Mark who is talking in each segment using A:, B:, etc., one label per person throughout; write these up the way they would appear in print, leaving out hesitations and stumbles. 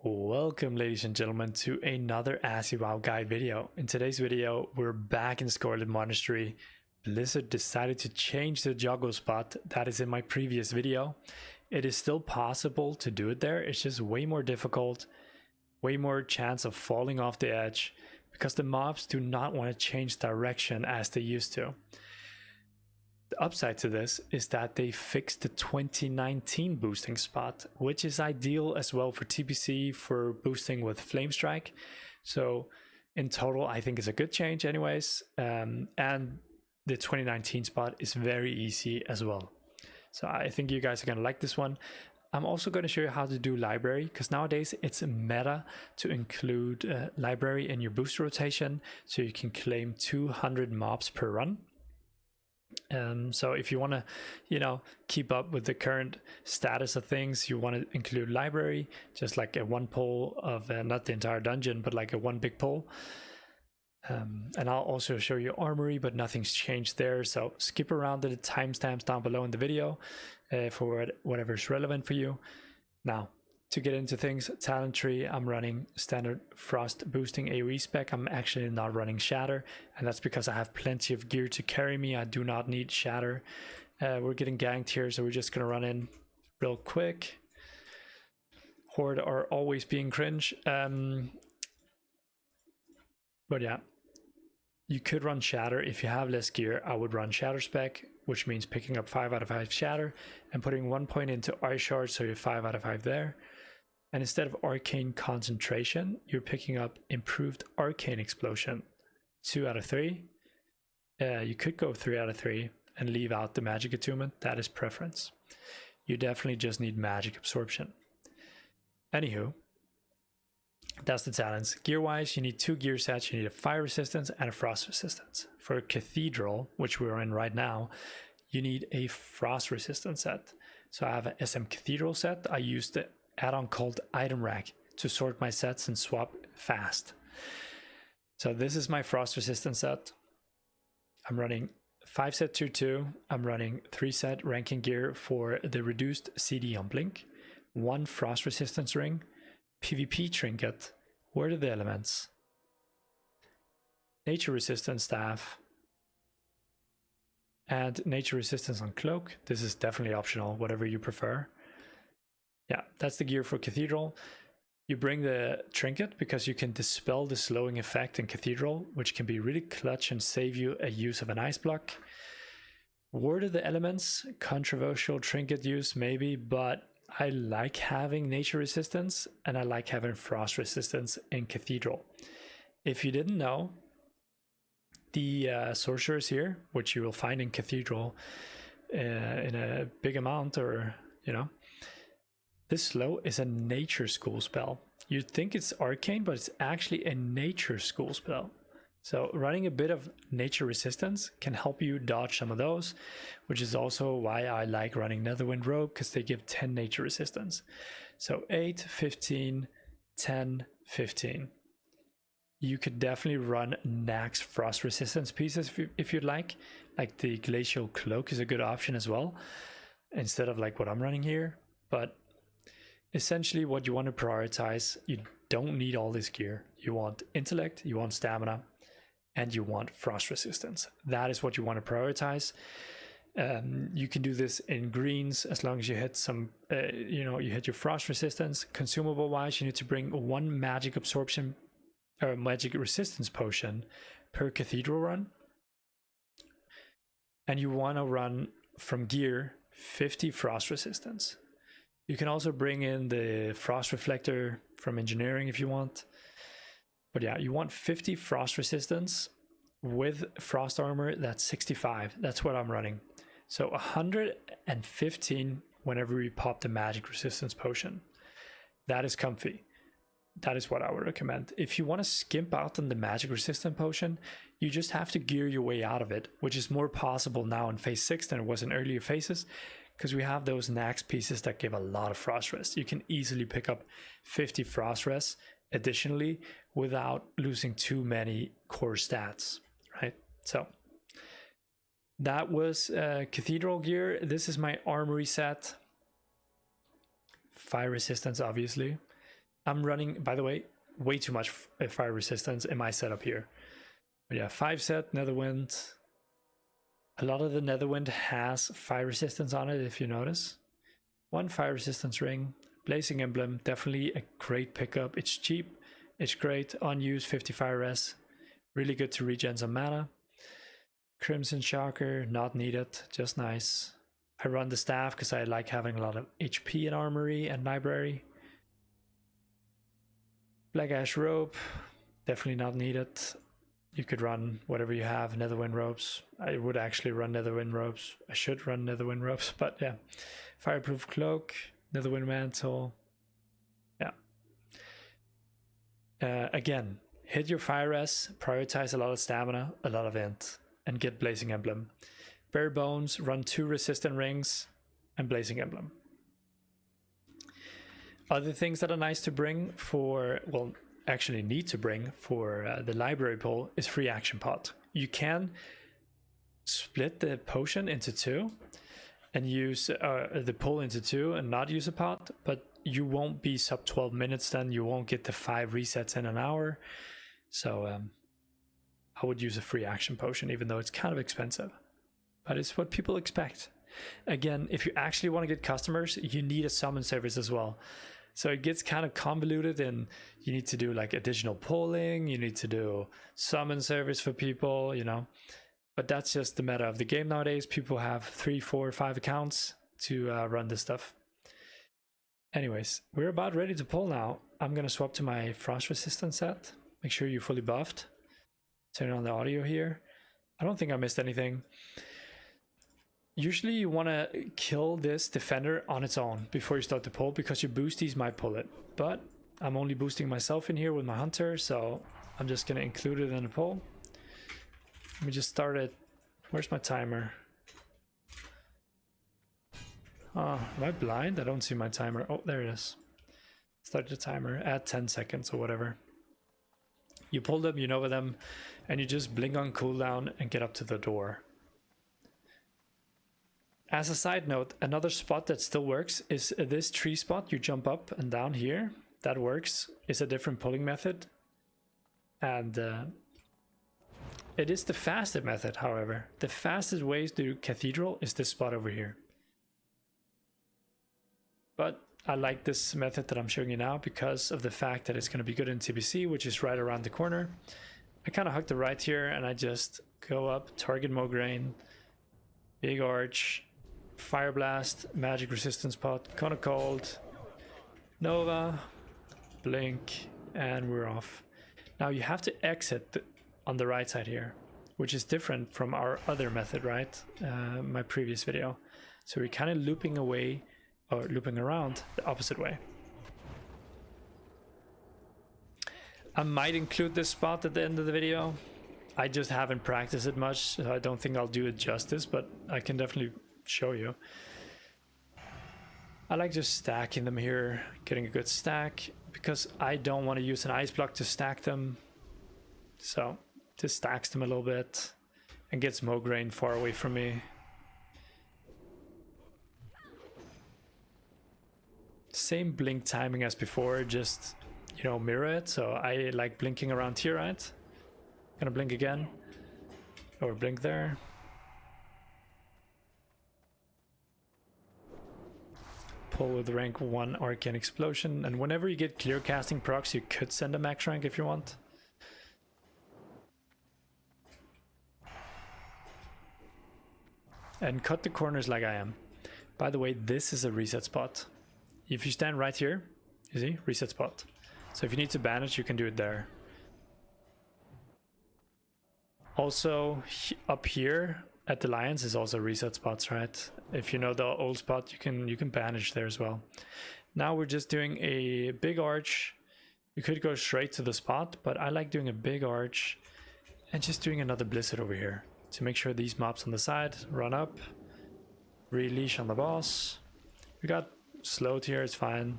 A: Welcome ladies and gentlemen to another ASCII guide video. In today's video we're back in Scarlet Monastery. Blizzard decided to change the juggle spot that is in my previous video. It is still possible to do it there, it's just way more difficult, way more chance of falling off the edge because the mobs do not want to change direction as they used to. The upside to this is that they fixed the 2019 boosting spot, which is ideal as well for TPC for boosting with Flame Strike. So in total, I think it's a good change anyways. And the 2019 spot is very easy as well. So I think you guys are gonna like this one. I'm also going to show you how to do library, because nowadays it's a meta to include library in your boost rotation, so you can claim 200 mobs per run. So if you want to, keep up with the current status of things, you want to include library, just like a one pull of not the entire dungeon, but like a one big pull. And I'll also show you Armory, but nothing's changed there. So skip around to the timestamps down below in the video for whatever's relevant for you. Now, to get into things, talent tree, I'm running standard frost boosting AoE spec. I'm actually not running shatter, and that's because I have plenty of gear to carry me. I do not need shatter. We're getting ganked here, so we're just gonna run in real quick. Horde are always being cringe. But yeah, you could run shatter. If you have less gear, I would run shatter spec, which means picking up 5 out of 5 shatter and putting 1 point into ice shard, so you're 5 out of 5 there. And instead of arcane concentration, you're picking up improved arcane explosion, 2 out of 3. You could go 3 out of 3 and leave out the magic attunement. That is preference. You definitely just need magic absorption. Anywho, that's the talents. Gear wise, you need 2 gear sets. You need a fire resistance and a frost resistance. For Cathedral, which we're in right now, you need a frost resistance set. So I have an SM Cathedral set. I used the add-on called Item Rack to sort my sets and swap fast. So this is my frost resistance set. I'm running 5 set tier 2. I'm running 3 set ranking gear for the reduced CD on Blink, 1 frost resistance ring, PvP trinket, Word of the Elements, nature resistance staff, and nature resistance on cloak. This is definitely optional, whatever you prefer. Yeah, that's the gear for Cathedral. You bring the trinket because you can dispel the slowing effect in Cathedral, which can be really clutch and save you a use of an ice block. Word of the Elements, controversial trinket use maybe, but I like having nature resistance and I like having frost resistance in Cathedral. If you didn't know, the sorcerers here, which you will find in Cathedral in a big amount, or this slow is a nature school spell. You'd think it's arcane, but it's actually a nature school spell. So running a bit of nature resistance can help you dodge some of those, which is also why I like running Netherwind Rogue, because they give 10 nature resistance. So 8, 15, 10, 15. You could definitely run Nax frost resistance pieces if you'd like. Like the Glacial Cloak is a good option as well, instead of like what I'm running here. But essentially what you want to prioritize, you don't need all this gear. You want intellect, you want stamina, and you want frost resistance. That is what you want to prioritize. You can do this in greens as long as you hit some, you hit your frost resistance. Consumable wise, you need to bring 1 magic absorption or magic resistance potion per Cathedral run. And you want to run from gear 50 frost resistance. You can also bring in the frost reflector from engineering if you want. But yeah, you want 50 frost resistance with frost armor. That's 65. That's what I'm running. So 115 whenever we pop the magic resistance potion. That is comfy. That is what I would recommend. If you want to skimp out on the magic resistant potion, you just have to gear your way out of it, which is more possible now in phase 6 than it was in earlier phases, because we have those Nax pieces that give a lot of frost rest. You can easily pick up 50 frost rests additionally without losing too many core stats, right? So that was Cathedral gear. This is my Armory set. Fire resistance, obviously. I'm running, by the way, way too much fire resistance in my setup here. But yeah, 5 set Netherwind. A lot of the Netherwind has fire resistance on it, if you notice. 1 fire resistance ring. Blazing Emblem, definitely a great pickup. It's cheap, it's great, unused, 50 fire res. Really good to regen some mana. Crimson Shocker, not needed, just nice. I run the staff because I like having a lot of HP in Armory and Library. Black Ash Rope, definitely not needed. You could run whatever you have, Netherwind Ropes. I would actually run Netherwind Ropes. I should run Netherwind Ropes, but yeah. Fireproof Cloak, Netherwind Mantle. Yeah. Again, hit your fire res, prioritize a lot of stamina, a lot of int, and get Blazing Emblem. Bare Bones, run 2 resistant rings and Blazing Emblem. Other things that are nice to bring for, well, actually need to bring for the library pull is free action pot. You can split the potion into 2 and use the pull into 2 and not use a pot, but you won't be sub 12 minutes then. You won't get the 5 resets in an hour. So I would use a free action potion, even though it's kind of expensive. But it's what people expect. Again, if you actually want to get customers, you need a summon service as well. So it gets kind of convoluted, and you need to do like additional polling, you need to do summon service for people, you know. But that's just the meta of the game nowadays. People have 3, 4, 5 accounts to run this stuff. Anyways, we're about ready to pull now. I'm going to swap to my frost resistance set. Make sure you're fully buffed. Turn on the audio here. I don't think I missed anything. Usually you want to kill this defender on its own before you start the pull, because your boosties might pull it. But I'm only boosting myself in here with my hunter, so I'm just going to include it in the pull. Let me just start it. Where's my timer? Oh, am I blind? I don't see my timer. Oh, there it is. Start the timer at 10 seconds or whatever. You pull them, you know them, and you just blink on cooldown and get up to the door. As a side note, another spot that still works is this tree spot. You jump up and down here. That works. It's a different pulling method. And it is the fastest method, however. The fastest way to do Cathedral is this spot over here. But I like this method that I'm showing you now because of the fact that it's going to be good in TBC, which is right around the corner. I kind of hook the right here and I just go up, target Mograine, Big Arch, Fire Blast, Magic Resistance Pot, Cone of Cold, Nova, Blink, and we're off. Now you have to exit on the right side here, which is different from our other method, right? My previous video. So we're kind of looping away, or looping around the opposite way. I might include this spot at the end of the video. I just haven't practiced it much, so I don't think I'll do it justice, but I can definitely show you. I like just stacking them here, getting a good stack, because I don't want to use an ice block to stack them. So this stacks them a little bit and gets Mograine far away from me. Same blink timing as before, just, you know, mirror it. So I like blinking around here, right? Gonna blink again, or blink there. Pull with rank 1 Arcane Explosion, and whenever you get clear casting procs, you could send a max rank if you want. And cut the corners like I am. By the way, this is a reset spot. If you stand right here, you see, reset spot. So if you need to banish, you can do it there. Also, up here at the Lions is also reset spots, right? If you know the old spot, you can banish there as well. Now we're just doing a big arch. You could go straight to the spot, but I like doing a big arch and just doing another blizzard over here to make sure these mobs on the side run up. Releash on the boss. We got slowed here, it's fine.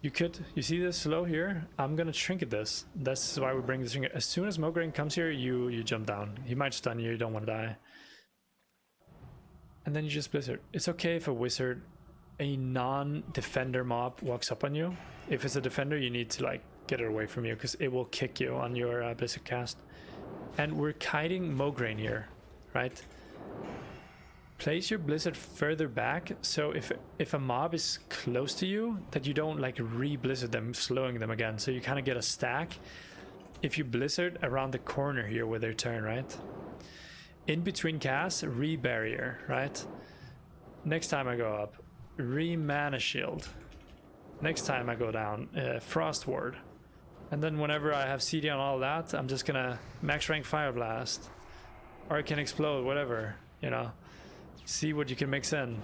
A: You see this slow here? I'm gonna trinket this. That's why we bring this trinket. As soon as Mograine comes here, you jump down. He might stun you, you don't want to die. And then you just blizzard. It's okay if a wizard a non-defender mob walks up on you, if it's a defender, you need to like get it away from you because it will kick you on your Blizzard cast. And we're kiting Mograine here, right? Place your Blizzard further back, so if a mob is close to you, that you don't like re-Blizzard them, slowing them again. So you kind of get a stack if you Blizzard around the corner here with their turn, right? In between casts, re-barrier, right? Next time I go up, re-mana shield. Next time I go down, frost ward. And then whenever I have CD on all that, I'm just gonna max rank fire blast, or it can explode, whatever, you know. See what you can mix in.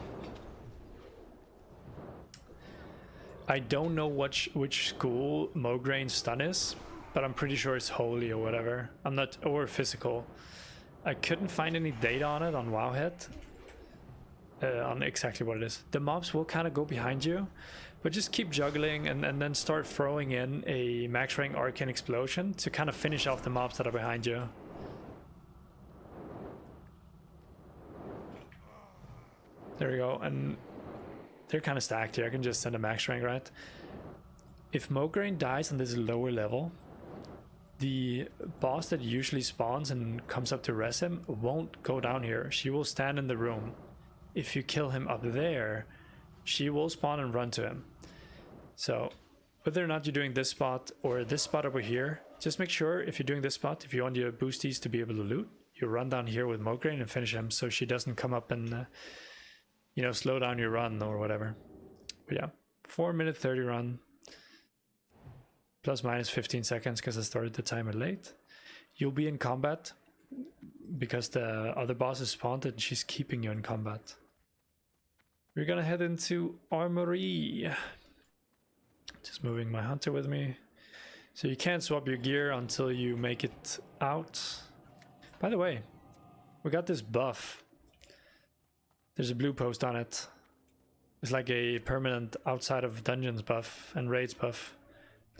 A: I don't know which school Mograine's stun is, but I'm pretty sure it's holy or whatever. I'm not, or physical. I couldn't find any data on it on Wowhead, on exactly what it is. The mobs will kind of go behind you, but just keep juggling and then start throwing in a max rank arcane explosion to kind of finish off the mobs that are behind you. There we go, and they're kind of stacked here. I can just send a max rank, right? If Mograine dies on this lower level, the boss that usually spawns and comes up to res him won't go down here. She will stand in the room. If you kill him up there, she will spawn and run to him. So whether or not you're doing this spot or this spot over here, just make sure if you're doing this spot, if you want your boosties to be able to loot, you run down here with Mograine and finish him so she doesn't come up and you know, slow down your run or whatever. But yeah, 4:30 run. Plus minus 15 seconds because I started the timer late. You'll be in combat because the other boss is spawned and she's keeping you in combat. We're gonna head into Armory. Just moving my hunter with me. So you can't swap your gear until you make it out. By the way, we got this buff. There's a blue post on it. It's like a permanent outside of dungeons buff and raids buff.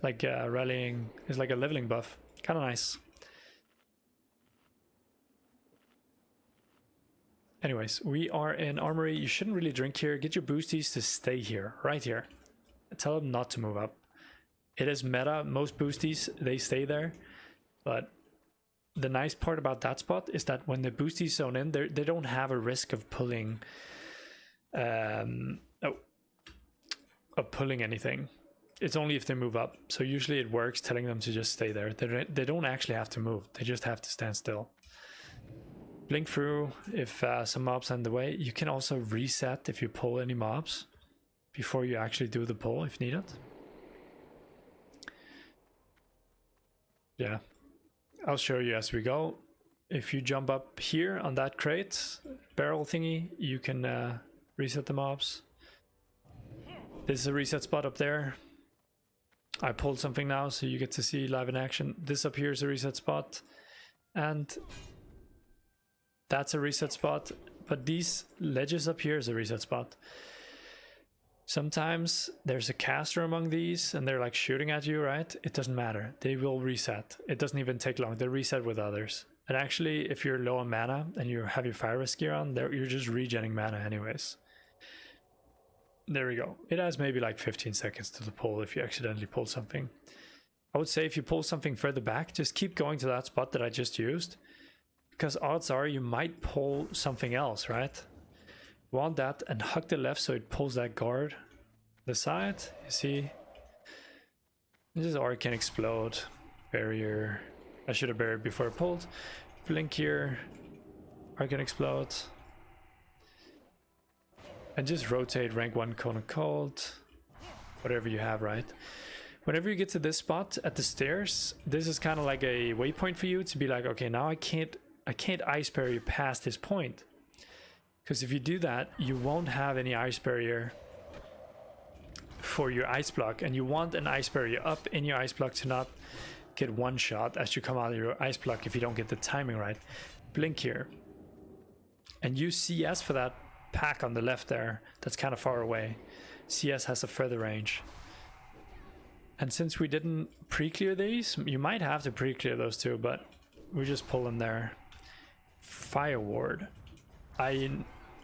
A: Like rallying, it's like a leveling buff. Kind of nice. Anyways, we are in Armory. You shouldn't really drink here. Get your boosties to stay here, right here. Tell them not to move up. It is meta. Most boosties, they stay there. But the nice part about that spot is that when the boosties zone in, they don't have a risk of pulling pulling anything. It's only if they move up. So usually it works telling them to just stay there. They don't actually have to move. They just have to stand still. Blink through if some mobs are in the way. You can also reset if you pull any mobs before you actually do the pull if needed. Yeah. I'll show you as we go. If you jump up here on that crate, barrel thingy, you can reset the mobs. This is a reset spot up there. I pulled something now, so you get to see live in action. This up here is a reset spot. And that's a reset spot. But these ledges up here is a reset spot. Sometimes there's a caster among these and they're like shooting at you, right? It doesn't matter. They will reset. It doesn't even take long. They reset with others. And actually, if you're low on mana and you have your fire risk gear on, you're just regenning mana anyways. There we go. It has maybe like 15 seconds to the pull if you accidentally pull something. I would say if you pull something further back, just keep going to that spot that I just used. Because odds are you might pull something else, right? Want that and hug the left so it pulls that guard. The side, you see? This is Arcane Explode. Barrier. I should have buried before I pulled. Blink here. Arcane Explode. And just rotate rank 1 Cone of Cold. Whatever you have, right? Whenever you get to this spot at the stairs, this is kind of like a waypoint for you to be like, okay, now I can't ice barrier past this point. Because if you do that, you won't have any ice barrier for your ice block. And you want an ice barrier up in your ice block to not get one shot as you come out of your ice block if you don't get the timing right. Blink here. And use CS for that pack on the left there. That's kind of far away. CS has a further range. And since we didn't pre-clear these, you might have to pre-clear those two, but we just pull them there. Fire ward. I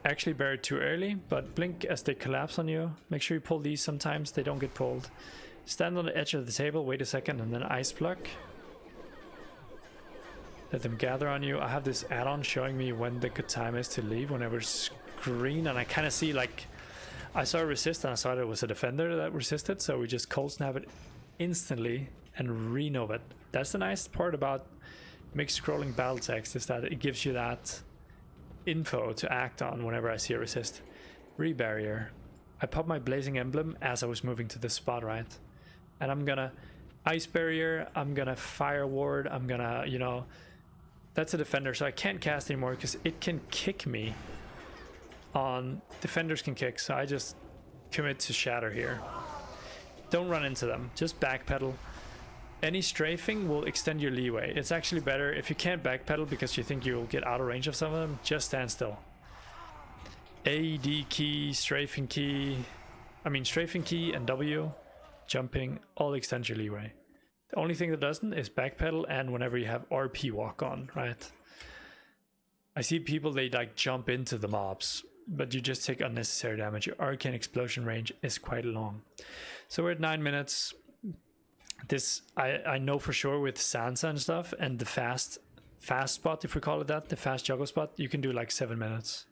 A: actually bury too early, but blink as they collapse on you. Make sure you pull these sometimes, they don't get pulled. Stand on the edge of the table, wait a second, and then ice block. Let them gather on you. I have this add-on showing me when the good time is to leave whenever it's green, and I kind of see, like, I saw a resist and I saw it was a defender that resisted, so we just cold snap it instantly and renove it. That's the nice part about mixed scrolling battle text, is that it gives you that info to act on whenever I see a resist. Rebarrier. I pop my blazing emblem as I was moving to this spot, right? And I'm gonna ice barrier, I'm gonna fire ward, I'm gonna, you know, that's a defender, so I can't cast anymore because it can kick me on, defenders can kick, so I just commit to shatter here. Don't run into them, just backpedal. Any strafing will extend your leeway. It's actually better if you can't backpedal because you think you'll get out of range of some of them, just stand still. A, D key, strafing key, strafing key and W, jumping, all extend your leeway. The only thing that doesn't is backpedal and whenever you have RP walk on, right? I see people, they like jump into the mobs, but you just take unnecessary damage. Your arcane explosion range is quite long. So we're at 9 minutes. This, I know for sure with Sansa and stuff, and the fast spot, if we call it that, the fast juggle spot, you can do like 7 minutes.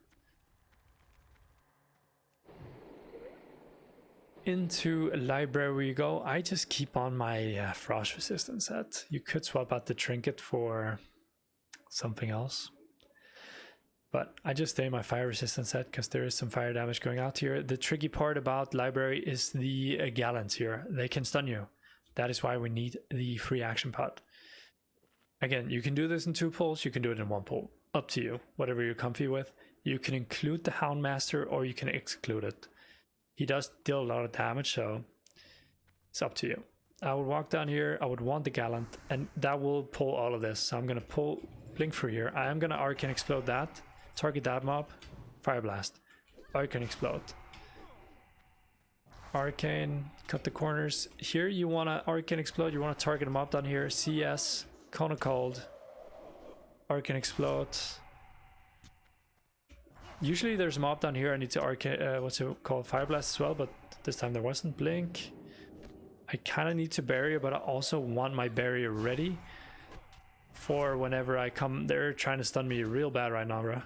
A: Into a library we go. I just keep on my frost resistance set. You could swap out the trinket for something else, but I just stay in my fire resistance set because there is some fire damage going out here. The tricky part about library is the gallants here. They can stun you. That is why we need the free action pot. Again, you can do this in 2 pulls, you can do it in 1 pull. Up to you, whatever you're comfy with. You can include the Houndmaster or you can exclude it. He does deal a lot of damage, so it's up to you. I would walk down here, I would want the Gallant, and that will pull all of this. So I'm gonna pull Blink through here. I am gonna Arcane Explode that, target that mob, Fire Blast, Arcane Explode. Arcane, cut the corners. Here you wanna Arcane Explode, you wanna target a mob down here, CS, Cone of Cold, Arcane Explode. Usually there's a mob down here, I need to arcane, what's it called, Fire Blast as well, but this time there wasn't. Blink. I kind of need to barrier, but I also want my barrier ready for whenever I come. They're trying to stun me real bad right now, bro.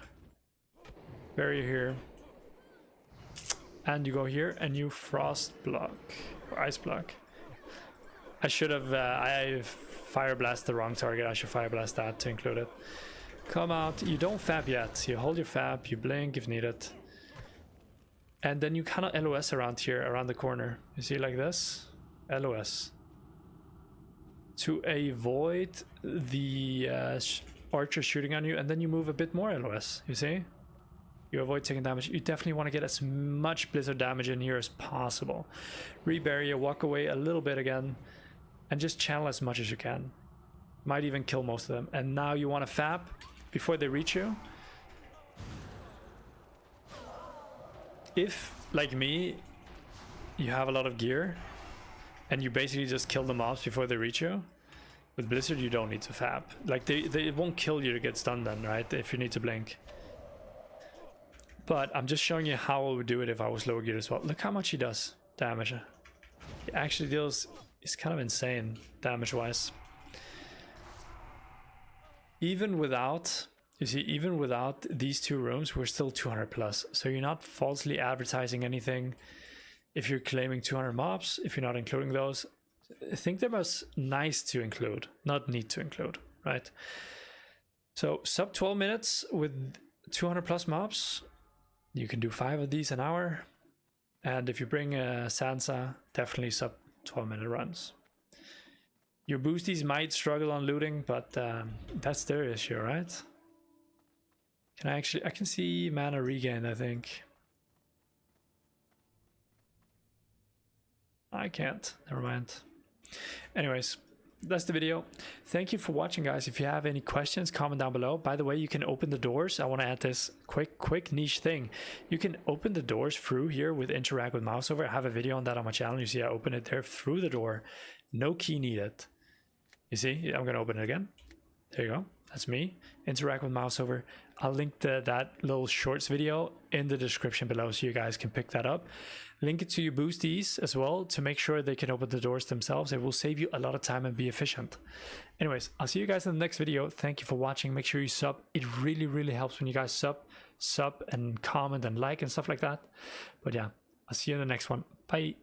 A: Barrier here. And you go here and you frost block, or ice block. I should have, I Fire Blast the wrong target, I should Fire Blast that to include it. Come out, you don't fab yet, you hold your fab, you blink if needed. And then you kind of LOS around here, around the corner. You see, like this? LOS. To avoid the archer shooting on you, and then you move a bit more LOS, you see? You avoid taking damage. You definitely want to get as much blizzard damage in here as possible. Rebarrier, walk away a little bit again, and just channel as much as you can. Might even kill most of them. And now you want to fab before they reach you. If, like me, you have a lot of gear and you basically just kill the mobs before they reach you, with Blizzard you don't need to fab. Like they won't kill you to get stunned then, right? If you need to blink. But I'm just showing you how I would do it if I was lower geared as well. Look how much he does damage. He actually deals, it's kind of insane damage wise. Even without, you see, even without these 2 rooms, we're still 200 plus. So you're not falsely advertising anything. If you're claiming 200 mobs, if you're not including those, I think them as nice to include, not need to include, right? So sub 12 minutes with 200 plus mobs, you can do 5 of these an hour. And if you bring Sansa, definitely sub 12-minute runs. Your boosties might struggle on looting, but that's their issue, right? I can see mana regain, I think. I can't, never mind. Anyways, that's the video. Thank you for watching, guys. If you have any questions, comment down below. By the way, you can open the doors. I want to add this quick niche thing. You can open the doors through here with interact with mouse over. I have a video on that on my channel. You see I open it there through the door. No key needed. You see, I'm going to open it again. There you go. That's me. Interact with mouse over. I'll link that little shorts video in the description below so you guys can pick that up. Link it to your boostees as well to make sure they can open the doors themselves. It will save you a lot of time and be efficient. Anyways, I'll see you guys in the next video. Thank you for watching. Make sure you sub. It really, really helps when you guys sub and comment and like and stuff like that. But yeah, I'll see you in the next one. Bye.